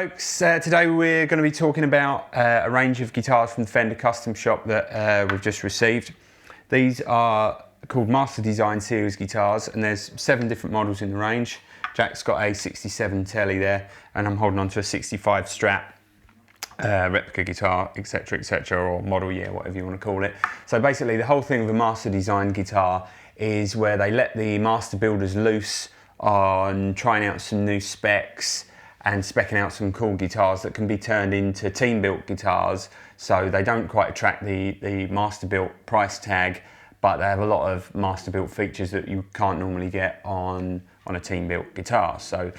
folks, today we're going to be talking about a range of guitars from the Fender Custom Shop that we've just received. These are called Master Design Series guitars, and there's 7 different models in the range. Jack's got a 67 Tele there, and I'm holding on to a 65 Strat replica guitar, etc, or model year, whatever you want to call it. So basically the whole thing of a Master Design guitar is where they let the master builders loose on trying out some new specs and specking out some cool guitars that can be turned into team-built guitars, so they don't quite attract the master-built price tag, but they have a lot of master-built features that you can't normally get on a team-built guitar. So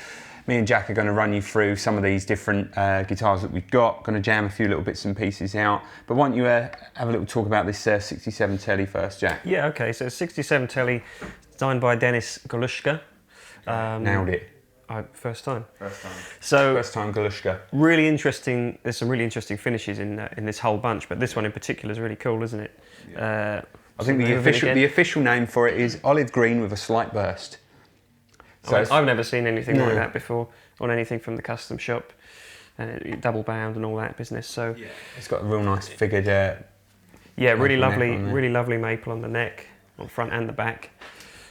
me and Jack are going to run you through some of these different guitars that we've got, going to jam a few little bits and pieces out. But why don't you have a little talk about this 67 Tele first, Jack? Yeah, okay, so 67 Tele, designed by Dennis Golushka. Nailed it. First time. So first time Golushka. Really interesting. There's some really interesting finishes in this whole bunch, but this one in particular is really cool, isn't it? Yeah. I think the official name for it is olive green with a slight burst. So I've never seen anything like that before on anything from the Custom Shop, double bound and all that business. So yeah, it's got a real nice figured. Really lovely maple on the neck, on the front and the back.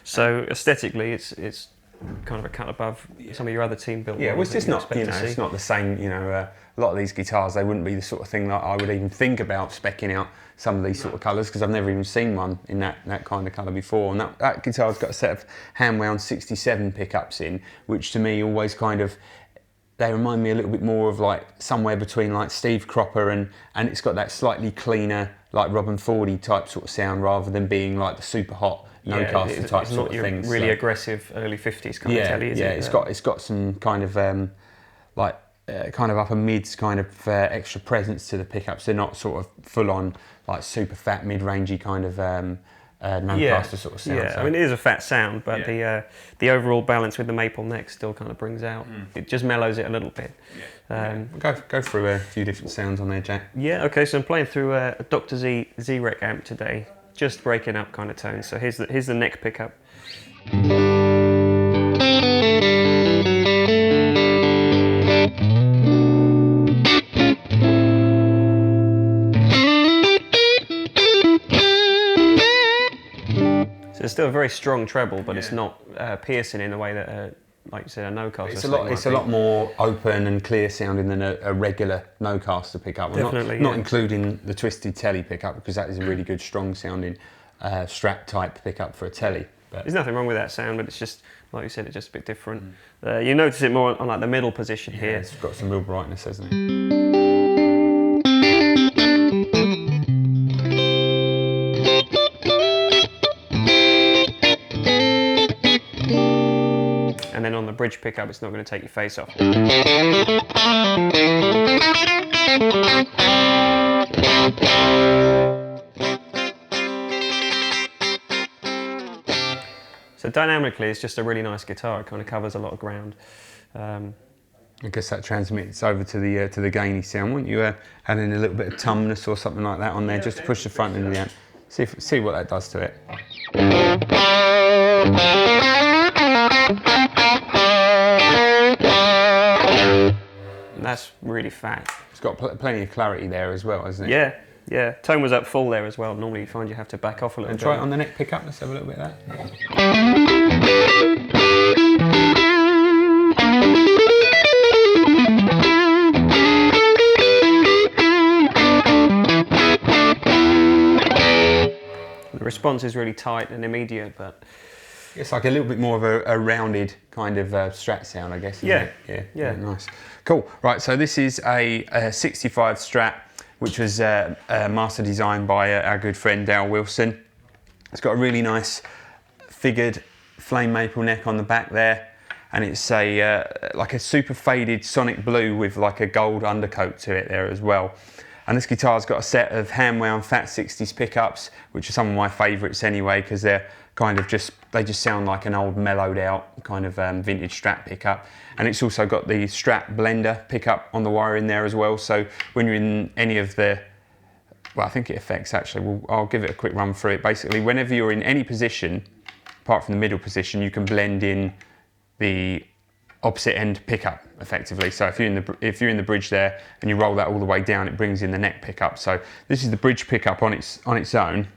So aesthetically, it's kind of a cut above some of your other team built. Yeah, well, it's just not, it's not the same. A lot of these guitars, they wouldn't be the sort of thing that I would even think about speccing out some of these sort of colours, because I've never even seen one in that kind of colour before. And that guitar's got a set of hand-wound 67 pickups in, which to me always kind of, they remind me a little bit more of like somewhere between like Steve Cropper and it's got that slightly cleaner, like Robin Fordy type sort of sound, rather than being like the super hot no-caster type sort of things. Really aggressive early 50s kind of Tele, is it? Yeah, it's got some kind of kind of upper mids kind of extra presence to the pickups. They're not sort of full on like super fat mid-rangey kind of no-caster sort of sound. Yeah, so. I mean it is a fat sound, but the overall balance with the maple neck still kind of brings out. It just mellows it a little bit. Go through a few different sounds on there, Jack. Yeah, okay. So I'm playing through a Dr. Z Z-Rec amp today. Just breaking up kind of tones. So here's the neck pickup. So it's still a very strong treble, but it's not piercing in the way that, like you said, a no-caster. It's a lot more open and clear sounding than a regular no-caster pickup. Definitely, not including the twisted Tele pickup, because that is a really good strong sounding Strat type pickup for a Tele. But there's nothing wrong with that sound, but it's just, like you said, it's just a bit different. You notice it more on like the middle position here. It's got some real brightness, hasn't it? And then on the bridge pickup, it's not going to take your face off. So dynamically, it's just a really nice guitar. It kind of covers a lot of ground. I guess that transmits over to the gainy sound. Wouldn't you add in a little bit of tumness or something like that on there, just to push the front end of the amp? See what that does to it. And that's really fat. It's got plenty of clarity there as well, hasn't it? Yeah. Tone was up full there as well. Normally you find you have to back off a little bit. And try it on the neck pickup. Let's have a little bit of that. The response is really tight and immediate, but it's like a little bit more of a rounded kind of Strat sound, I guess. Isn't it? Yeah. Nice. Cool. Right. So this is a 65 Strat, which was master designed by our good friend Dale Wilson. It's got a really nice figured flame maple neck on the back there, and it's like a super faded sonic blue with like a gold undercoat to it there as well. And this guitar's got a set of hand-wound fat 60s pickups, which are some of my favourites anyway, because they're kind of they just sound like an old mellowed out kind of vintage Strat pickup. And it's also got the Strat blender pickup on the wire in there as well. So when you're in any of the, well, I think it affects actually, I'll give it a quick run through it. Basically, whenever you're in any position, apart from the middle position, you can blend in the opposite end pickup effectively. So if you're in the bridge there and you roll that all the way down, it brings in the neck pickup. So this is the bridge pickup on its own.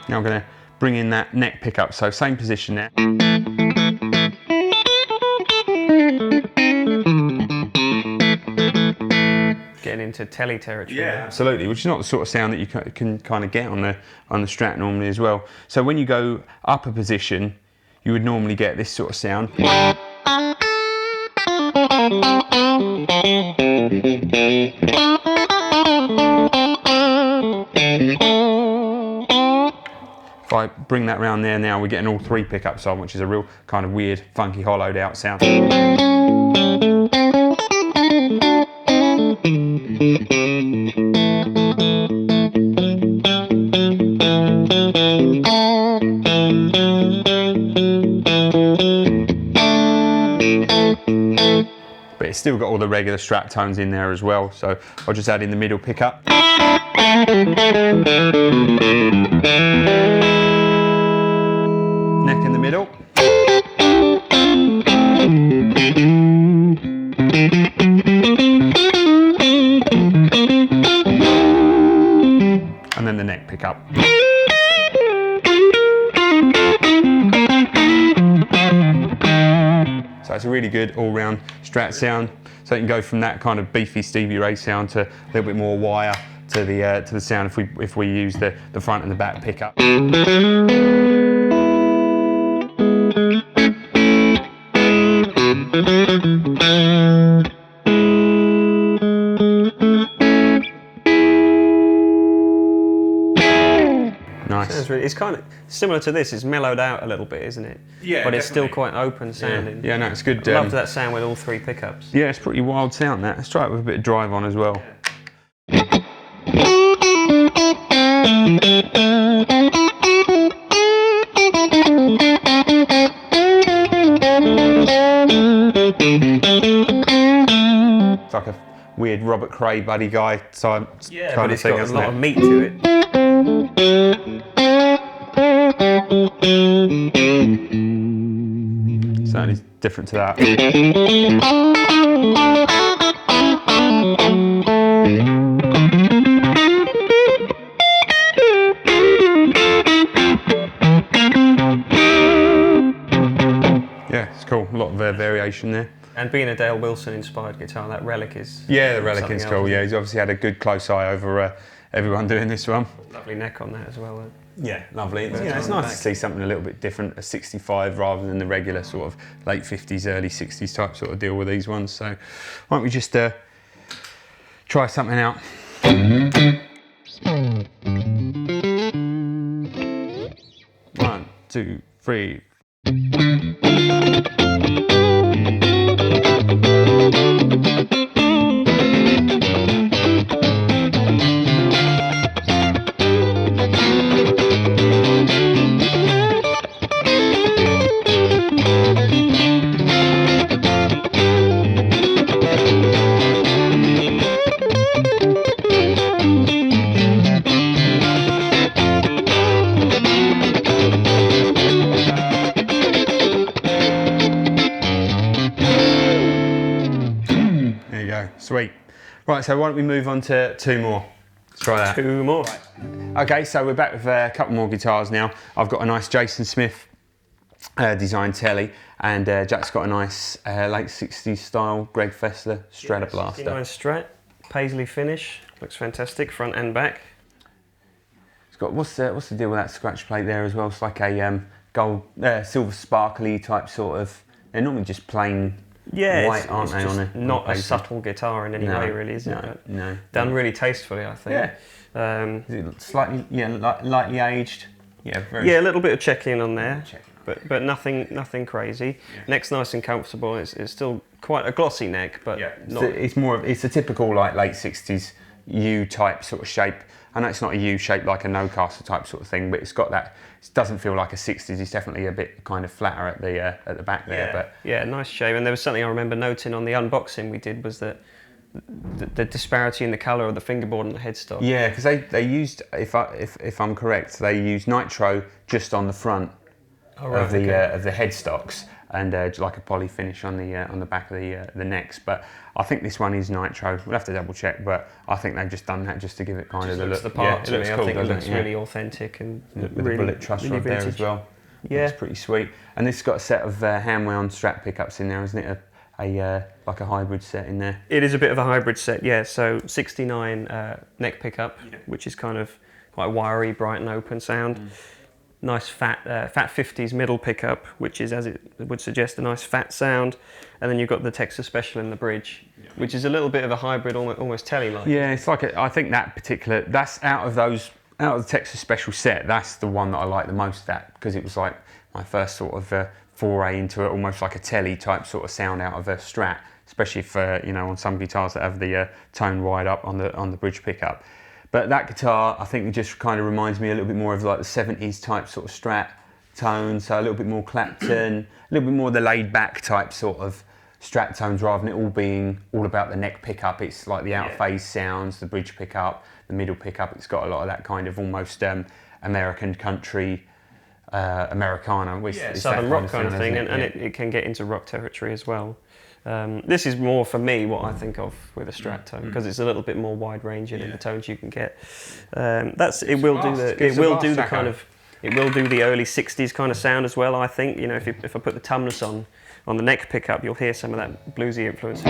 Now I'm going to bring in that neck pickup, so same position there. Getting into Tele territory. Yeah, absolutely, which is not the sort of sound that you can kind of get on the Strat normally as well. So when you go up a position, you would normally get this sort of sound. If I bring that round there now, we're getting all 3 pickups on, which is a real kind of weird, funky, hollowed out sound. But it's still got all the regular Strat tones in there as well, so I'll just add in the middle pickup. Neck in the middle. And then the neck pickup. So it's a really good all-round Strat sound. So you can go from that kind of beefy Stevie Ray sound to a little bit more wire to the sound if we use the front and the back pickup. Nice. It's kind of similar to this. It's mellowed out a little bit, isn't it? Yeah, but it's still quite open sounding. Yeah, no, it's good. I love that sound with all 3 pickups. Yeah, it's pretty wild sound that. Let's try it with a bit of drive on as well. It's like a weird Robert Cray Buddy Guy type kind of thing, got a isn't lot it? of meat to it. Certainly different to that. Yeah, it's cool. A lot of variation there. And being a Dale Wilson inspired guitar, that Relic is... Yeah, the Relic is cool. Yeah, he's obviously had a good close eye over everyone doing this one. Lovely neck on that as well. Yeah, lovely. It's nice to see something a little bit different, a 65 rather than the regular sort of late 50s, early 60s type sort of deal with these ones. So why don't we just try something out. 1, 2, 3. Sweet. Right, so why don't we move on to 2 more. Let's try that. 2 more. Right. Okay, so we're back with a couple more guitars now. I've got a nice Jason Smith designed Tele, and Jack's got a nice late 60s style Greg Fessler Stratocaster. 69 Strat, paisley finish, looks fantastic, front and back. It's got, what's the deal with that scratch plate there as well? It's like a gold, silver sparkly type sort of, they're normally just plain white, aren't they? Not a subtle guitar in any way, really, is it? No. Done really tastefully, I think. Yeah. Is it slightly, lightly aged? Yeah, a little bit of check-in on there, but nothing crazy. Yeah. Neck's nice and comfortable. It's still quite a glossy neck, but not. It's a typical like late 60s U type sort of shape. I know it's not a U shape like a no-caster type sort of thing, but it's got that. It doesn't feel like a 60s. It's definitely a bit kind of flatter at the back there. But nice shape. And there was something I remember noting on the unboxing we did, was that the disparity in the colour of the fingerboard and the headstock. Yeah, because they used, if I'm correct, they used nitro just on the front of the headstocks, and like a poly finish on the back of the necks. But I think this one is nitro. We'll have to double check, but I think they've just done that just to give it kind of the look. The part yeah, to me, cool, I think it looks really authentic and with really, the bullet truss really rod there vintage. as well. Yeah, it's pretty sweet. And this has got a set of hand-wound Strat pickups in there, isn't it? Like a hybrid set in there. it is a bit of a hybrid set. Yeah, so 69 neck pickup, which is kind of quite wiry, bright and open sound. Nice fat 50s middle pickup, which is, as it would suggest, a nice fat sound. And then you've got the Texas Special in the bridge, which is a little bit of a hybrid, almost Tele-like. Yeah, it's like I think that particular, that's out of the Texas Special set, that's the one that I like the most, that, because it was like my first sort of foray into it, almost like a Tele type sort of sound out of a Strat, especially for, you know, on some guitars that have the tone wide up on the bridge pickup. But that guitar, I think, it just kind of reminds me a little bit more of like the 70s type sort of Strat tone, so a little bit more Clapton, a little bit more the laid back type sort of Strat tones, rather than it all being all about the neck pickup. It's like the out phase sounds, the bridge pickup, the middle pickup. It's got a lot of that kind of almost American country, Americana, which is southern rock kind of sound, thing, isn't and it can get into rock territory as well. This is more for me what I think of with a Strat tone, because it's a little bit more wide ranging in the tones you can get. It will do the early 60s kind of sound as well. I think, you know, if I put the tumnus on the neck pickup, you'll hear some of that bluesy influence.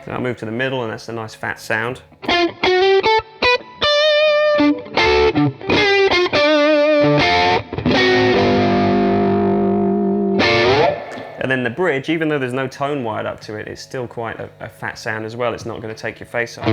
So I'll move to the middle, and that's a nice fat sound. And then the bridge, even though there's no tone wired up to it, it's still quite a fat sound as well. It's not going to take your face off.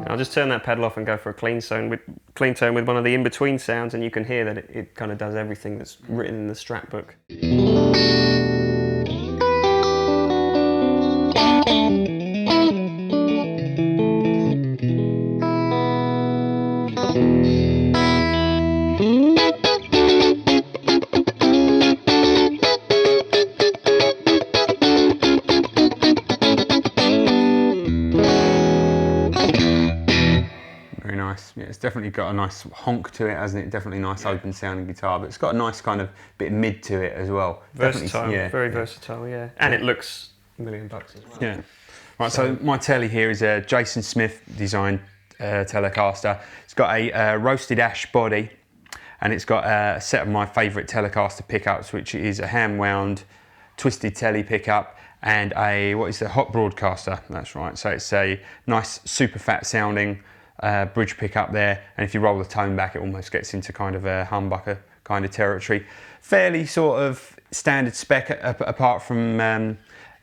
I'll just turn that pedal off and go for a clean tone with one of the in-between sounds, and you can hear that it kind of does everything that's written in the Strat book. Very nice. Yeah, it's definitely got a nice honk to it, hasn't it? Definitely nice open sounding guitar, but it's got a nice kind of bit of mid to it as well. Versatile, very versatile, yeah. And it looks $1 million as well. Yeah. Right, so my Tele here is a Jason Smith designed Telecaster. It's got a roasted ash body, and it's got a set of my favourite Telecaster pickups, which is a hand wound twisted Tele pickup and a hot broadcaster. That's right. So it's a nice super fat sounding bridge pickup there, and if you roll the tone back, it almost gets into kind of a humbucker kind of territory. Fairly sort of standard spec, apart from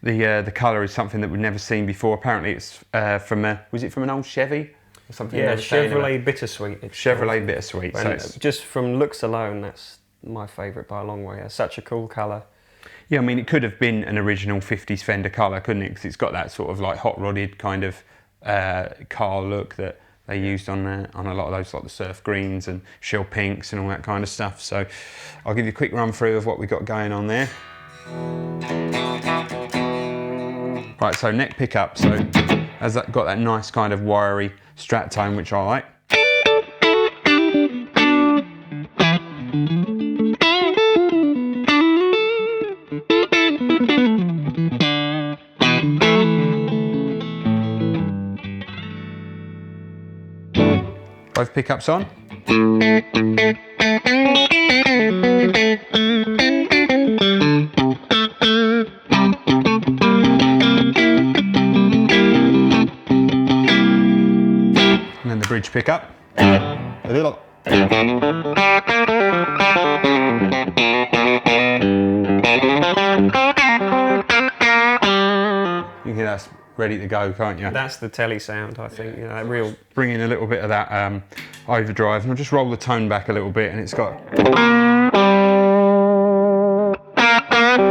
the colour is something that we've never seen before. Apparently it's was it from an old Chevy or something? Yeah, Chevrolet Bittersweet. Chevrolet Bittersweet. So just from looks alone, that's my favourite by a long way. It's such a cool colour. Yeah, I mean, it could have been an original 50s Fender colour, couldn't it? Because it's got that sort of like hot rodded kind of car look that they used on a lot of those, like the surf greens and shell pinks and all that kind of stuff. So I'll give you a quick run through of what we got going on there. Right, so neck pickup. So has that got that nice kind of wiry Strat tone, which I like. Both pickups on. And then the bridge pickup. A little. You hear that's ready to go, can't you? That's the Tele sound, I think. You know, that real. Bring in a little bit of that overdrive, and I'll just roll the tone back a little bit, and it's got. That's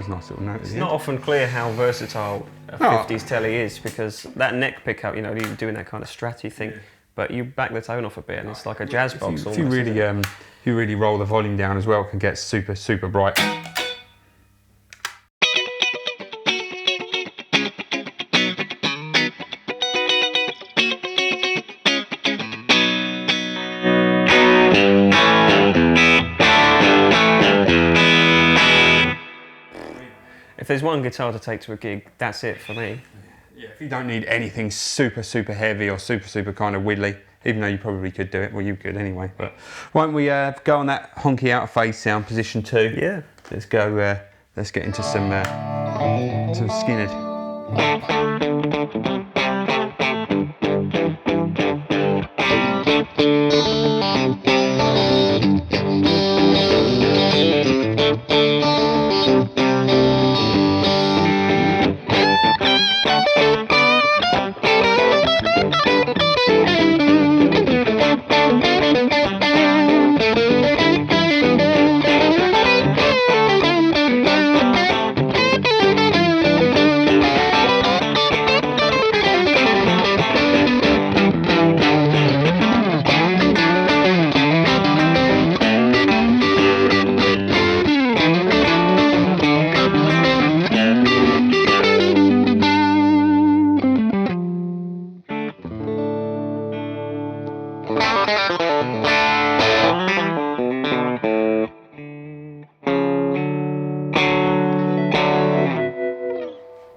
a nice little note. It's not often clear how versatile a 50s Tele is, because that neck pickup, you know, you're doing that kind of stratty thing, but you back the tone off a bit and it's like a jazz box almost. If you really roll the volume down as well, it can get super, super bright. If there's one guitar to take to a gig, that's it for me. Yeah, if you don't need anything super, super heavy or super, super kind of widdly, even though you probably could do it, well, you could anyway. But won't we go on that honky out of phase sound, position 2? Yeah. Let's go. Let's get into some Skinner.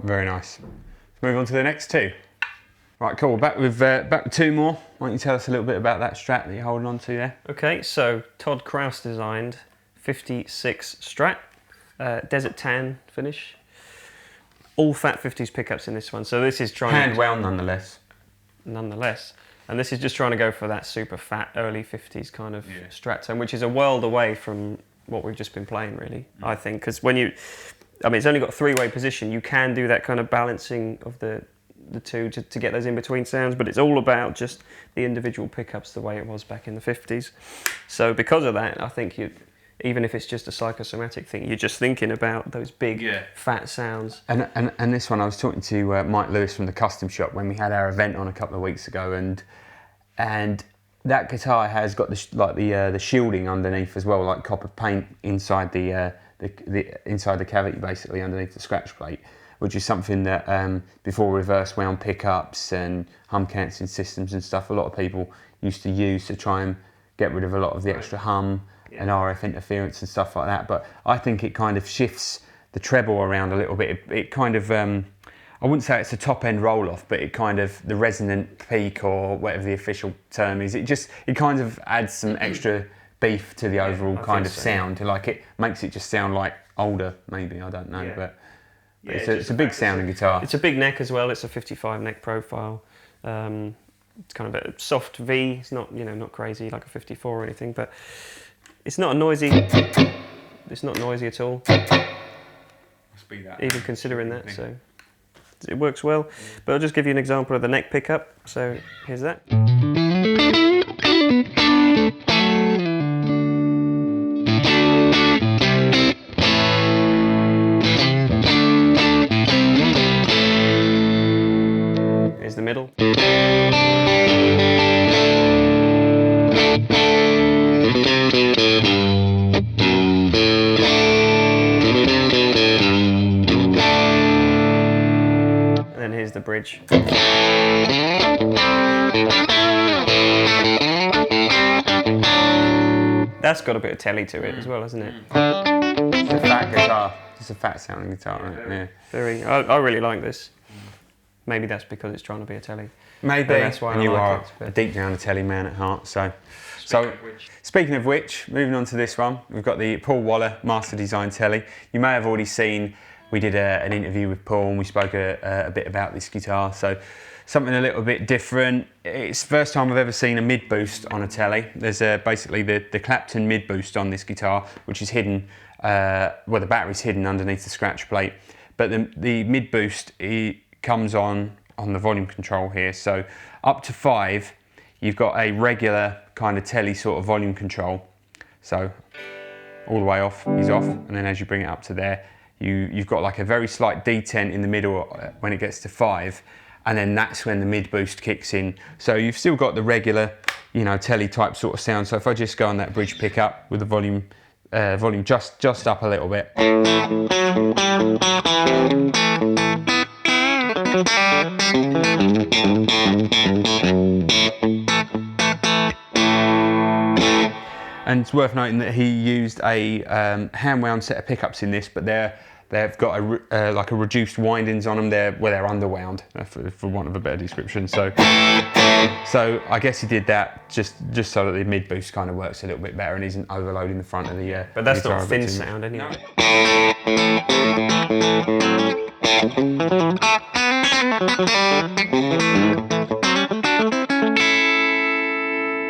Very nice. Let's move on to the next two. Right, cool. Back with 2 more. Why don't you tell us a little bit about that Strat that you're holding on to there? Okay, so Todd Kraus designed 56 Strat, desert tan finish. All fat 50s pickups in this one. So this is trying Hand wound nonetheless. Nonetheless. And this is just trying to go for that super fat early 50s kind of Strat tone, which is a world away from what we've just been playing, really, I think. Because when you, I mean, it's only got 3-way position. You can do that kind of balancing of the two to get those in-between sounds, but it's all about just the individual pickups the way it was back in the 50s. So because of that, I think even if it's just a psychosomatic thing, you're just thinking about those big, fat sounds. And this one, I was talking to Mike Lewis from the Custom Shop when we had our event on a couple of weeks ago, and that guitar has got the shielding underneath as well, like copper paint inside the inside the cavity, basically underneath the scratch plate, which is something that before reverse wound pickups and hum cancelling systems and stuff, a lot of people used to use to try and get rid of a lot of the extra hum and RF interference and stuff like that. But I think it kind of shifts the treble around a little bit. It kind of, I wouldn't say it's a top end roll off, but it kind of, the resonant peak or whatever the official term is, it kind of adds some extra beef to the overall kind of sound. Like it makes it just sound like older, maybe, I don't know, but it's a big sounding guitar. It's a big neck as well. It's a 55 neck profile. It's kind of a soft V. It's not, not crazy like a 54 or anything, but it's not noisy. It's not noisy at all. Must be that. Even considering that, so it works well. But I'll just give you an example of the neck pickup. So here's that. Here's the middle. And then here's the bridge. That's got a bit of Tele to it as well, hasn't it? It's a fat guitar. It's a fat sounding guitar, right? Yeah. Very. I really like this. Maybe that's because it's trying to be a Tele. Maybe. That's why and I you like are it. a deep down a Tele man at heart. So speaking of which, moving on to this one, we've got the Paul Waller Master Design Tele. You may have already seen, we did an interview with Paul and we spoke a bit about this guitar. So something a little bit different. It's the first time I've ever seen a mid boost on a Tele. There's basically the Clapton mid boost on this guitar, which is hidden, well, the battery's hidden underneath the scratch plate. But the mid boost comes on the volume control here. So up to 5, you've got a regular kind of Tele sort of volume control. So all the way off, he's off, and then as you bring it up to there, you've got like a very slight detent in the middle when it gets to 5, and then that's when the mid boost kicks in. So you've still got the regular, you know, Tele type sort of sound. So if I just go on that bridge pickup with the volume just up a little bit. And it's worth noting that he used a hand wound set of pickups in this, but they've got like a reduced windings on them. They're underwound, for want of a better description. So I guess he did that just so that the mid boost kind of works a little bit better and isn't overloading the front of the. But that's not thin sound anyway.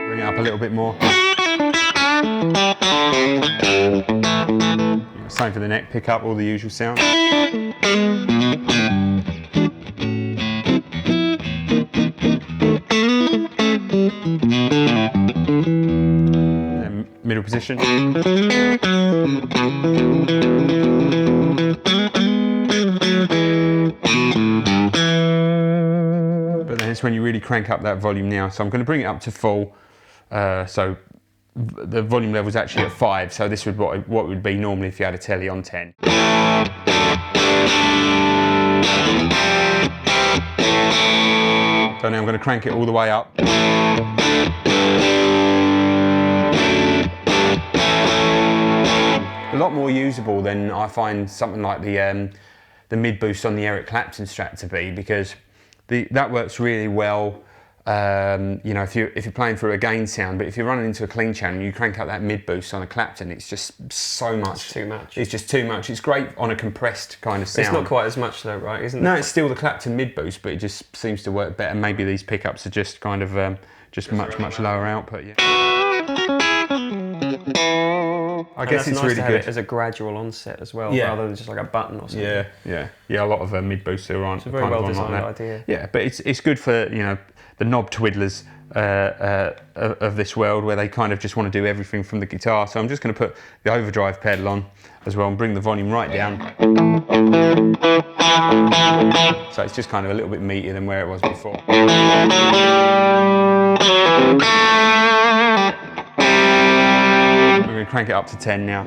Bring it up a little bit more. Same for the neck pickup, all the usual sound. Then middle position. But then it's when you really crank up that volume now. So I'm going to bring it up to full. So the volume level is actually at 5, so this would what it would be normally if you had a Tele on 10. So now I'm going to crank it all the way up. A lot more usable than I find something like the mid boost on the Eric Clapton Strat to be, because that works really well. You know, if you're playing through a gain sound, but if you're running into a clean channel, you crank up that mid boost on a Clapton, it's just so much. It's too much. It's just too much. It's great on a compressed kind of sound. It's not quite as much though, right? Isn't it? No, it's still the Clapton mid boost, but it just seems to work better. Maybe these pickups are just kind of just much lower output. Yeah. I guess it's nice really to have good it as a gradual onset as well, Yeah. rather than just like a button or something. Yeah. A lot of mid boosts are on. It's a very well designed idea. Yeah, but it's good for, you know, the knob twiddlers of this world, where they kind of just want to do everything from the guitar. So I'm just going to put the overdrive pedal on as well and bring the volume right down. So it's just kind of a little bit meatier than where it was before. We're going to crank it up to 10 now.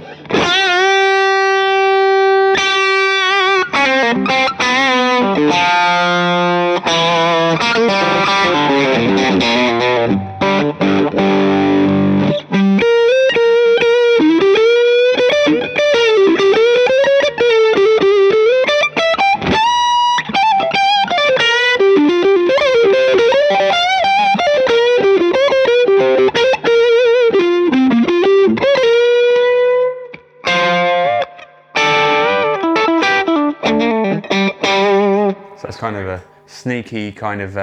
So it's kind of a sneaky kind of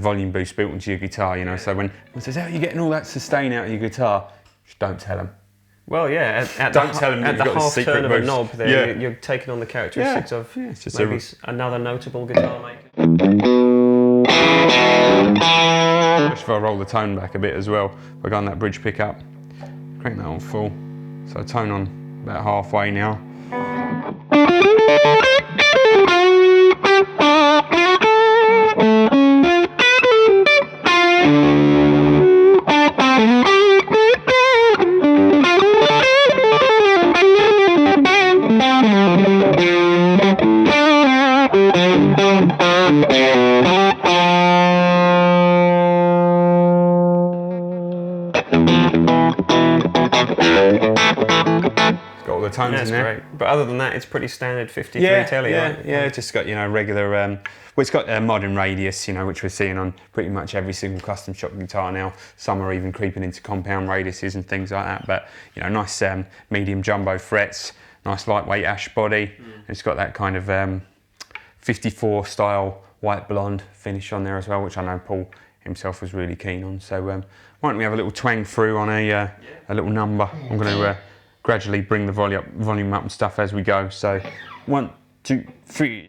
volume boost built into your guitar, you know. So when someone says, "How are you getting all that sustain out of your guitar?" Just don't tell them. Well, yeah, Don't tell them at that the you've got this half secret turn of a boost. knob there, you're taking on the characteristics of it's just maybe another notable guitar maker. Just if I roll the tone back a bit as well, if I go on that bridge pickup, crank that on full. So tone on about halfway now. Got all the tones in there. Great. But other than that, it's pretty standard 53 Tele, right? Yeah, just got, you know, regular, well, it's got a modern radius, you know, which we're seeing on pretty much every single custom shop guitar now. Some are even creeping into compound radiuses and things like that, but, you know, nice medium jumbo frets, nice lightweight ash body. It's got that kind of 54 style white blonde finish on there as well, which I know Paul himself was really keen on. So why don't we have a little twang through on a little number. I'm going to gradually bring the volume up and stuff as we go. So 1, 2, 3.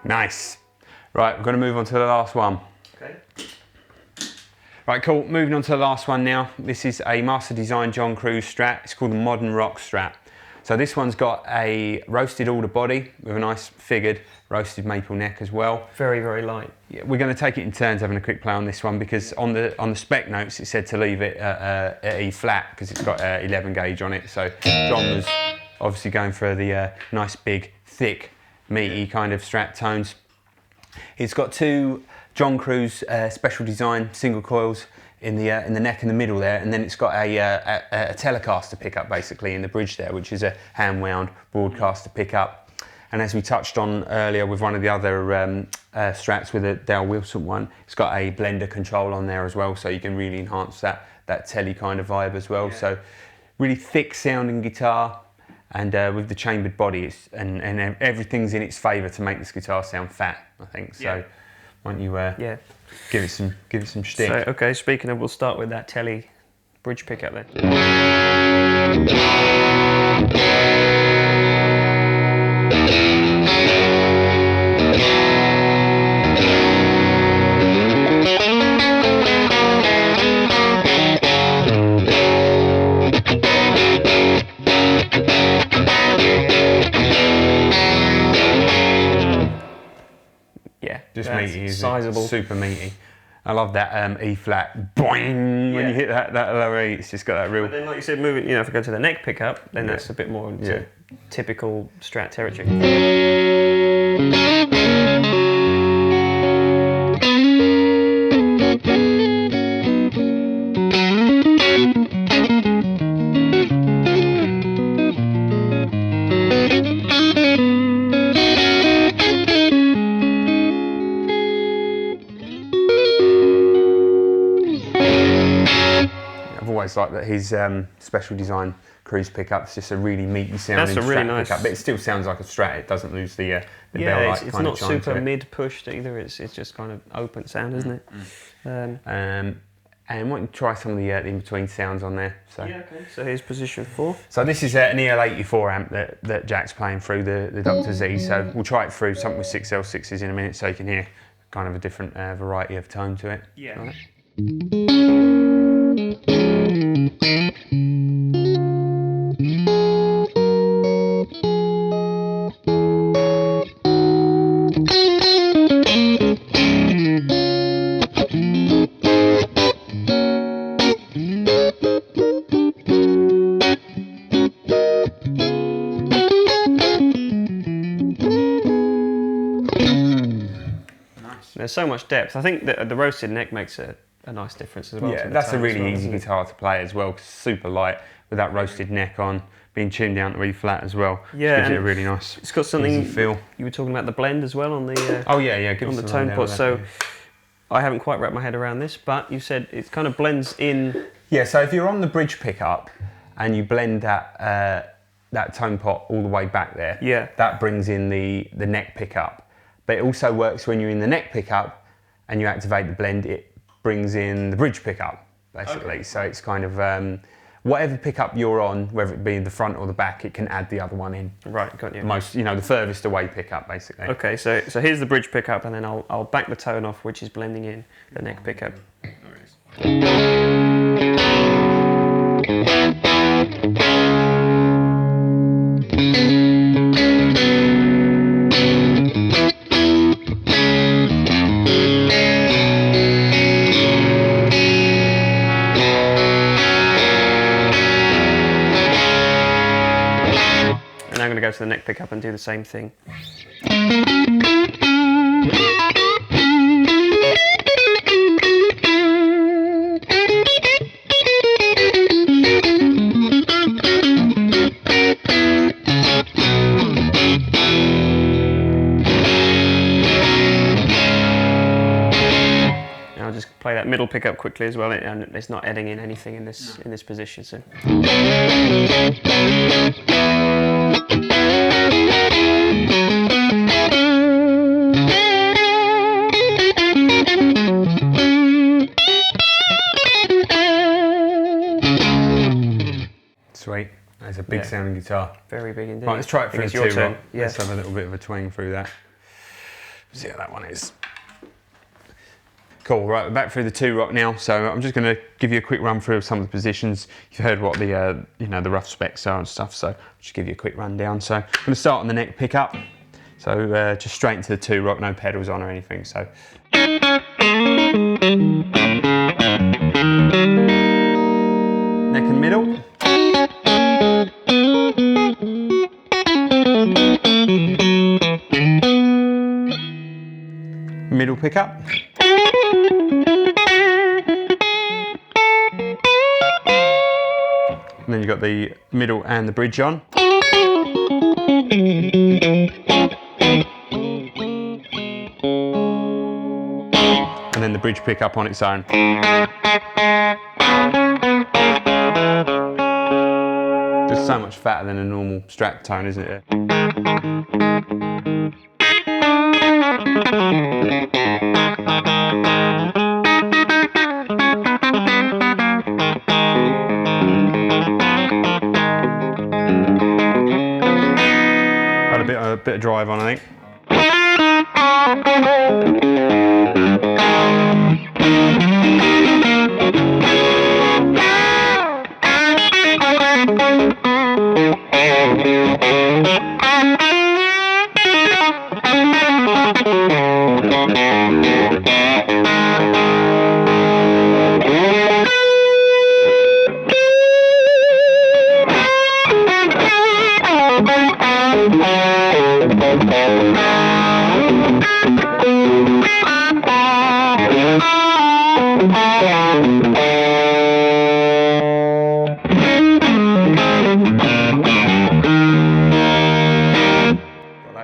Nice. Right, we're going to move on to the last one. Okay. Right, cool. Moving on to the last one now. This is a Master Design John Cruz Strat. It's called the Modern Rock Strat. So this one's got a roasted alder body with a nice figured roasted maple neck as well. Very, very light. Yeah, we're going to take it in turns having a quick play on this one because on the spec notes it said to leave it at E flat because it's got 11 gauge on it. So John was obviously going for the nice big, thick, meaty kind of Strat tones. It's got two John Cruz special design single coils in the neck in the middle there, and then it's got a Telecaster pickup basically in the bridge there, which is a hand wound broadcaster pickup. And as we touched on earlier with one of the other Strats with a Dale Wilson one, it's got a blender control on there as well, so you can really enhance that Tele kind of vibe as well. Yeah. So really thick sounding guitar, and with the chambered body, and everything's in its favour to make this guitar sound fat, I think. So yeah. Why don't you give it some shtick. So, okay, speaking of, we'll start with that Tele bridge pickup then. Just meaty, sizable. Super meaty. I love that E flat, boing, when you hit that lower E, it's just got that real... But then like you said, moving, if we go to the neck pickup, then that's a bit more into typical Strat territory. Like that his special design Cruz pickup's just a really meaty sounding Strat nice pickup, but it still sounds like a Strat. It doesn't lose the bell-like it's not super mid pushed either. It's just kind of open sound, isn't it? And why don't you try some of the in between sounds on there? So okay. So here's position 4. So this is an EL84 amp that Jack's playing through the Dr. Z. So we'll try it through something with 6L6s in a minute, so you can hear kind of a different variety of tone to it. Yeah. Right? There's so much depth. I think that the roasted neck makes a nice difference as well. Yeah, to the that's a tone as really well, easy isn't it? guitar to play as well, 'cause it's super light with that roasted neck on, being tuned down to E flat as well. Yeah, gives it a and really nice. It's got something. easy feel. You were talking about the blend as well on the. Oh yeah, give on us the a tone rundown pot. of that, So yeah. I haven't quite wrapped my head around this, but you said it kind of blends in. Yeah, so if you're on the bridge pickup and you blend that tone pot all the way back there, Yeah. that brings in the neck pickup. But it also works when you're in the neck pickup and you activate the blend, it brings in the bridge pickup, basically. Okay. So it's kind of whatever pickup you're on, whether it be the front or the back, it can add the other one in. Right, got you. The furthest away pickup, basically. Okay, so here's the bridge pickup, and then I'll back the tone off, which is blending in the neck pickup. And I'm going to go to the neck pickup and do the same thing. I'll just play that middle pickup quickly as well, and it's not adding in anything in this position. So. Sweet. That's a big sounding guitar. Very big indeed. Right, let's try it for I think the it's your two rock. turn. Yeah. Let's have a little bit of a twang through that. See how that one is. Cool, right, we're back through the two rock now. So I'm just going to give you a quick run through of some of the positions. You've heard what the the rough specs are and stuff, so I'll just give you a quick rundown. So I'm going to start on the neck pickup. So just straight into the two rock, no pedals on or anything. So neck and middle. Middle pickup. And then you've got the middle and the bridge on. And then the bridge pickup on its own. Just so much fatter than a normal Strat tone, isn't it? Had a bit of drive on, I think.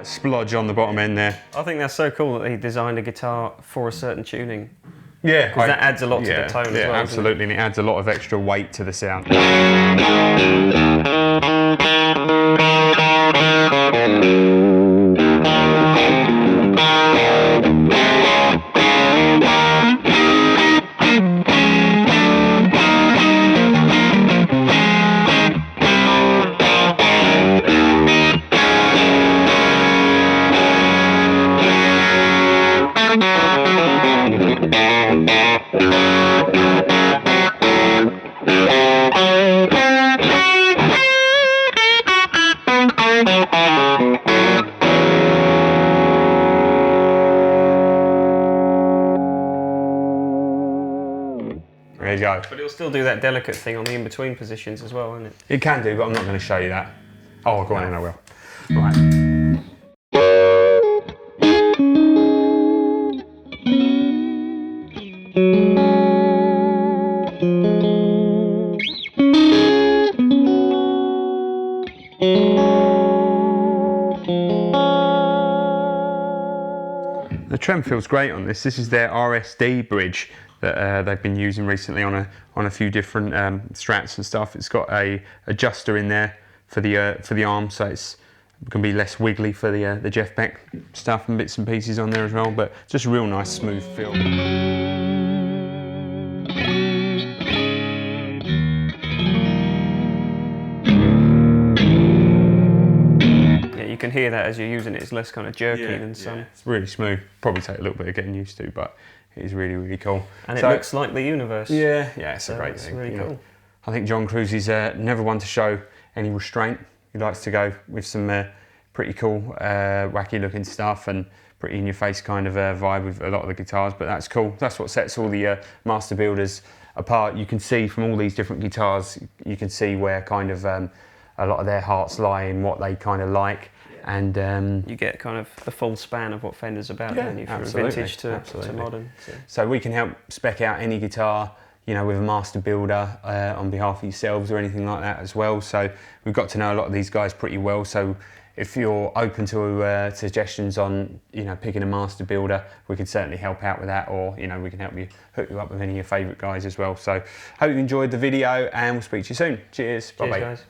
Splodge on the bottom end there. I think that's so cool that he designed a guitar for a certain tuning. Yeah, because that adds a lot to the tone as well. Yeah, absolutely, and it adds a lot of extra weight to the sound. There you go. But it'll still do that delicate thing on the in-between positions as well, isn't it? It can do, but I'm not going to show you that. Oh, go on in, I will. Right. trem feels great on this. This is their RSD bridge that they've been using recently on a few different Strats and stuff. It's got a adjuster in there for the arm, so it's going to be less wiggly for the Jeff Beck stuff and bits and pieces on there as well. But just a real nice smooth feel. You can hear that as you're using it. It's less kind of jerky than some. Yeah. It's really smooth. Probably take a little bit of getting used to, but it is really, really cool. And it looks like the universe. Yeah, it's a great thing. Really cool. I think John Cruise is never one to show any restraint. He likes to go with some pretty cool, wacky looking stuff and pretty in your face kind of vibe with a lot of the guitars, but that's cool. That's what sets all the Masterbuilders apart. You can see from all these different guitars, you can see where kind of a lot of their hearts lie in what they kind of like. And you get kind of the full span of what Fender's about, don't you, from vintage to modern. So we can help spec out any guitar, you know, with a Masterbuilder on behalf of yourselves or anything like that as well. So we've got to know a lot of these guys pretty well. So if you're open to suggestions on, you know, picking a Masterbuilder, we can certainly help out with that, or, you know, we can help you hook you up with any of your favourite guys as well. So hope you enjoyed the video, and we'll speak to you soon. Cheers. Cheers, Bye-bye. guys.